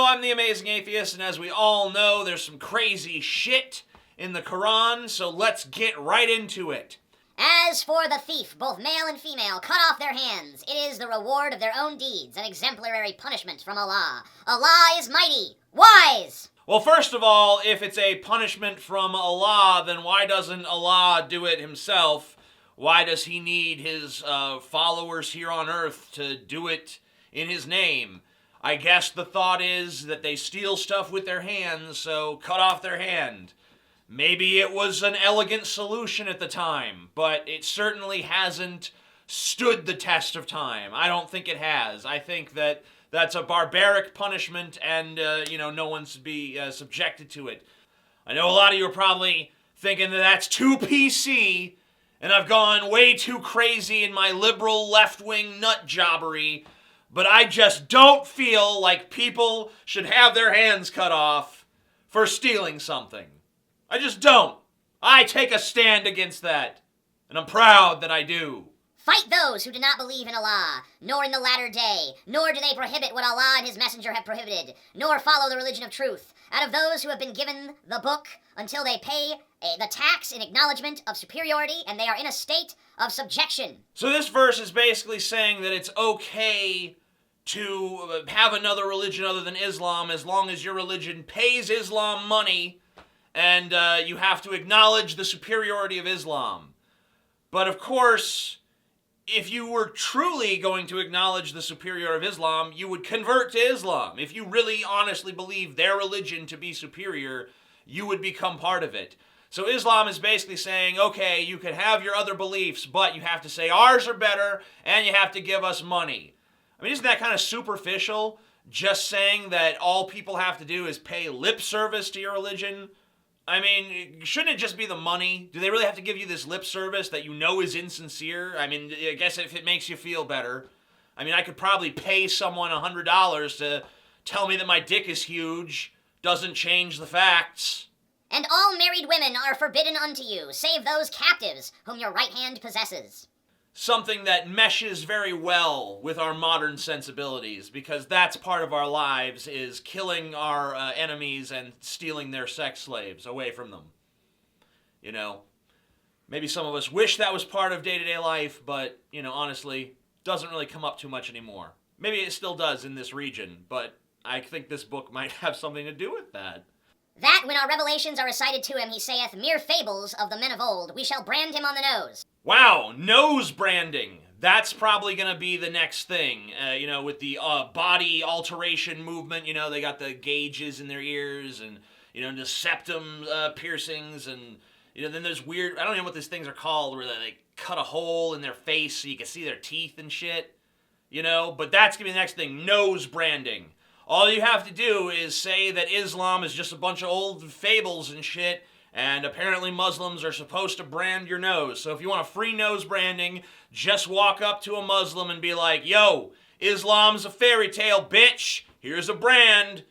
I'm the Amazing Atheist, and as we all know, there's some crazy shit in the Quran, so let's get right into it. As for the thief, both male and female, cut off their hands. It is the reward of their own deeds, an exemplary punishment from Allah. Allah is mighty, wise. Well, first of all, if it's a punishment from Allah, then why doesn't Allah do it himself? Why does he need his followers here on earth to do it in his name? I guess the thought is that they steal stuff with their hands, so cut off their hand. Maybe it was an elegant solution at the time, but it certainly hasn't stood the test of time. I don't think it has. I think that that's a barbaric punishment and, no one's to be subjected to it. I know a lot of you are probably thinking that that's too PC, and I've gone way too crazy in my liberal left-wing nut jobbery, but I just don't feel like people should have their hands cut off for stealing something. I just don't. I take a stand against that, and I'm proud that I do. Fight those who do not believe in Allah, nor in the latter day, nor do they prohibit what Allah and his messenger have prohibited, nor follow the religion of truth, out of those who have been given the book until they pay the tax in acknowledgement of superiority, and they are in a state of subjection. So this verse is basically saying that it's okay to have another religion other than Islam as long as your religion pays Islam money and you have to acknowledge the superiority of Islam. But of course, if you were truly going to acknowledge the superiority of Islam, you would convert to Islam. If you really honestly believe their religion to be superior, you would become part of it. So Islam is basically saying, okay, you can have your other beliefs, but you have to say ours are better, and you have to give us money. I mean, isn't that kind of superficial? Just saying that all people have to do is pay lip service to your religion? I mean, shouldn't it just be the money? Do they really have to give you this lip service that you know is insincere? I mean, I guess if it makes you feel better. I mean, I could probably pay someone $100 to tell me that my dick is huge. Doesn't change the facts. And all married women are forbidden unto you, save those captives whom your right hand possesses. Something that meshes very well with our modern sensibilities, because that's part of our lives, is killing our enemies and stealing their sex slaves away from them. You know, maybe some of us wish that was part of day-to-day life, but, honestly, doesn't really come up too much anymore. Maybe it still does in this region, but I think this book might have something to do with that. That when our revelations are recited to him, he saith, mere fables of the men of old, we shall brand him on the nose. Wow, nose branding. That's probably going to be the next thing. With the body alteration movement, they got the gauges in their ears and, the septum piercings and, then there's weird, I don't know what these things are called, where they cut a hole in their face so you can see their teeth and shit. But that's going to be the next thing, nose branding. All you have to do is say that Islam is just a bunch of old fables and shit, and apparently Muslims are supposed to brand your nose. So if you want a free nose branding, just walk up to a Muslim and be like, yo, Islam's a fairy tale, bitch. Here's a brand.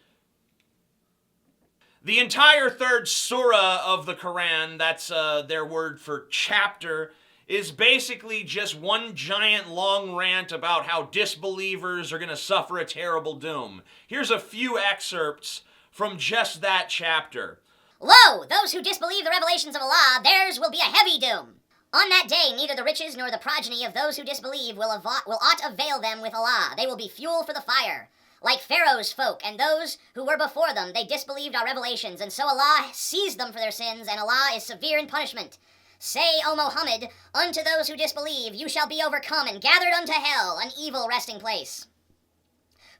The entire third surah of the Quran, that's their word for chapter, is basically just one giant long rant about how disbelievers are going to suffer a terrible doom. Here's a few excerpts from just that chapter. Lo, those who disbelieve the revelations of Allah, theirs will be a heavy doom. On that day, neither the riches nor the progeny of those who disbelieve will aught avail them with Allah. They will be fuel for the fire. Like Pharaoh's folk and those who were before them, they disbelieved our revelations, and so Allah seized them for their sins, and Allah is severe in punishment. Say, O Muhammad, unto those who disbelieve, you shall be overcome and gathered unto hell, an evil resting place.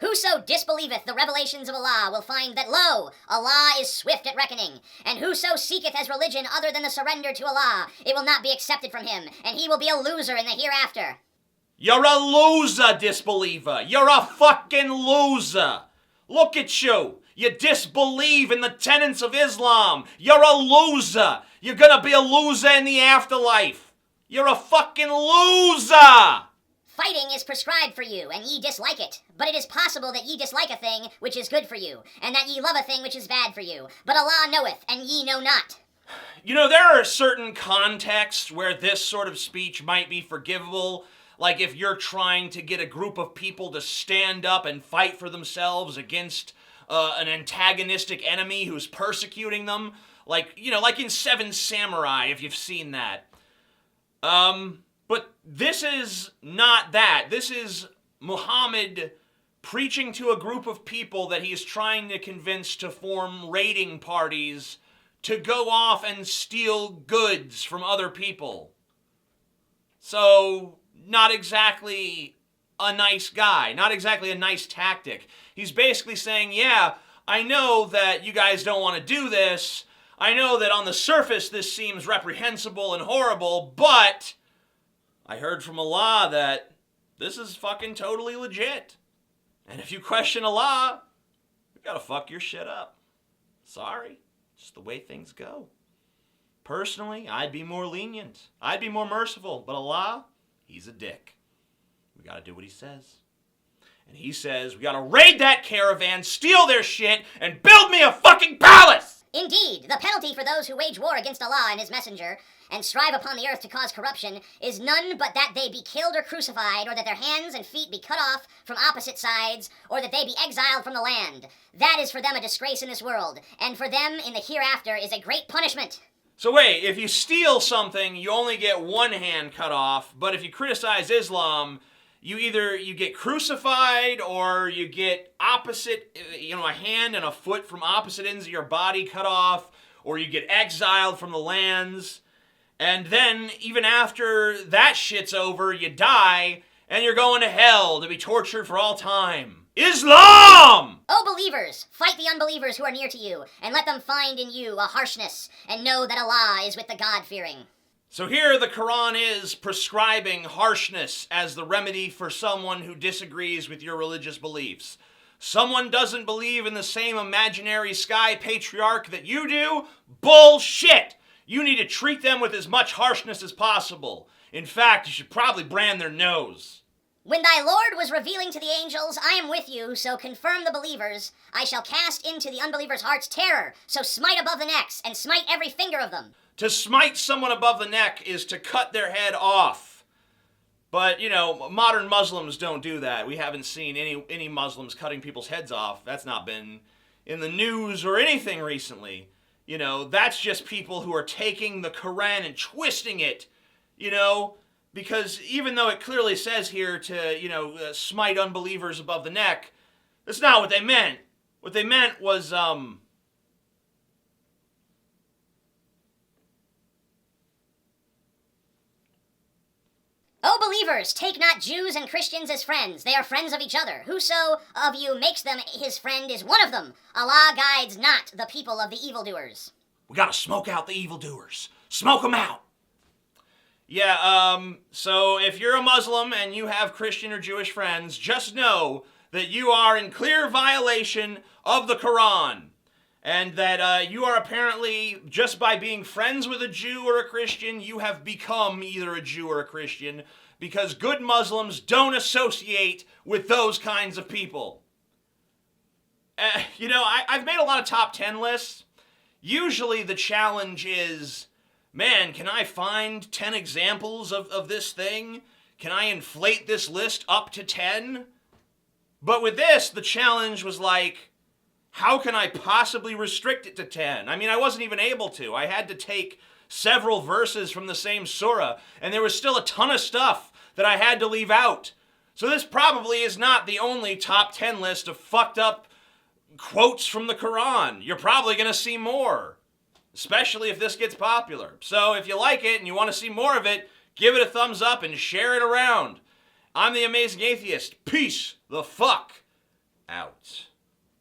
Whoso disbelieveth the revelations of Allah will find that, lo, Allah is swift at reckoning, and whoso seeketh as religion other than the surrender to Allah, it will not be accepted from him, and he will be a loser in the hereafter. You're a loser, disbeliever. You're a fucking loser. Look at you. You disbelieve in the tenets of Islam. You're a loser. You're gonna be a loser in the afterlife. You're a fucking loser. Fighting is prescribed for you, and ye dislike it. But it is possible that ye dislike a thing which is good for you, and that ye love a thing which is bad for you. But Allah knoweth, and ye know not. There are certain contexts where this sort of speech might be forgivable. Like if you're trying to get a group of people to stand up and fight for themselves against an antagonistic enemy who's persecuting them. Like in Seven Samurai, if you've seen that. But this is not that. This is Muhammad preaching to a group of people that he's trying to convince to form raiding parties to go off and steal goods from other people. So, not exactly a nice guy, not exactly a nice tactic. He's basically saying, yeah, I know that you guys don't want to do this. I know that on the surface this seems reprehensible and horrible, but I heard from Allah that this is fucking totally legit. And if you question Allah, you gotta fuck your shit up. Sorry, just the way things go. Personally, I'd be more lenient. I'd be more merciful. But Allah, he's a dick. We gotta do what he says. And he says, we gotta raid that caravan, steal their shit, and build me a fucking palace! Indeed, the penalty for those who wage war against Allah and his messenger, and strive upon the earth to cause corruption, is none but that they be killed or crucified, or that their hands and feet be cut off from opposite sides, or that they be exiled from the land. That is for them a disgrace in this world, and for them in the hereafter is a great punishment. So wait, if you steal something, you only get one hand cut off, but if you criticize Islam, you get crucified or you get opposite, a hand and a foot from opposite ends of your body cut off, or you get exiled from the lands, and then even after that shit's over, you die, and you're going to hell to be tortured for all time. Islam! O believers, fight the unbelievers who are near to you, and let them find in you a harshness, and know that Allah is with the God-fearing. So here the Quran is prescribing harshness as the remedy for someone who disagrees with your religious beliefs. Someone doesn't believe in the same imaginary sky patriarch that you do? Bullshit! You need to treat them with as much harshness as possible. In fact, you should probably brand their nose. When thy Lord was revealing to the angels, I am with you, so confirm the believers. I shall cast into the unbelievers' hearts terror, so smite above the necks, and smite every finger of them. To smite someone above the neck is to cut their head off. But, modern Muslims don't do that. We haven't seen any Muslims cutting people's heads off. That's not been in the news or anything recently. That's just people who are taking the Quran and twisting it, because even though it clearly says here to, smite unbelievers above the neck, that's not what they meant. What they meant was, O believers, take not Jews and Christians as friends. They are friends of each other. Whoso of you makes them his friend is one of them. Allah guides not the people of the evildoers. We gotta smoke out the evildoers. Smoke them out. Yeah, so if you're a Muslim and you have Christian or Jewish friends, just know that you are in clear violation of the Quran. And that you are apparently, just by being friends with a Jew or a Christian, you have become either a Jew or a Christian, because good Muslims don't associate with those kinds of people. I've made a lot of top 10 lists. Usually the challenge is, man, can I find 10 examples of this thing? Can I inflate this list up to 10? But with this, the challenge was like, how can I possibly restrict it to 10? I mean, I wasn't even able to. I had to take several verses from the same surah, and there was still a ton of stuff that I had to leave out. So this probably is not the only top 10 list of fucked up quotes from the Quran. You're probably going to see more, especially if this gets popular. So if you like it and you want to see more of it, give it a thumbs up and share it around. I'm the Amazing Atheist. Peace the fuck out.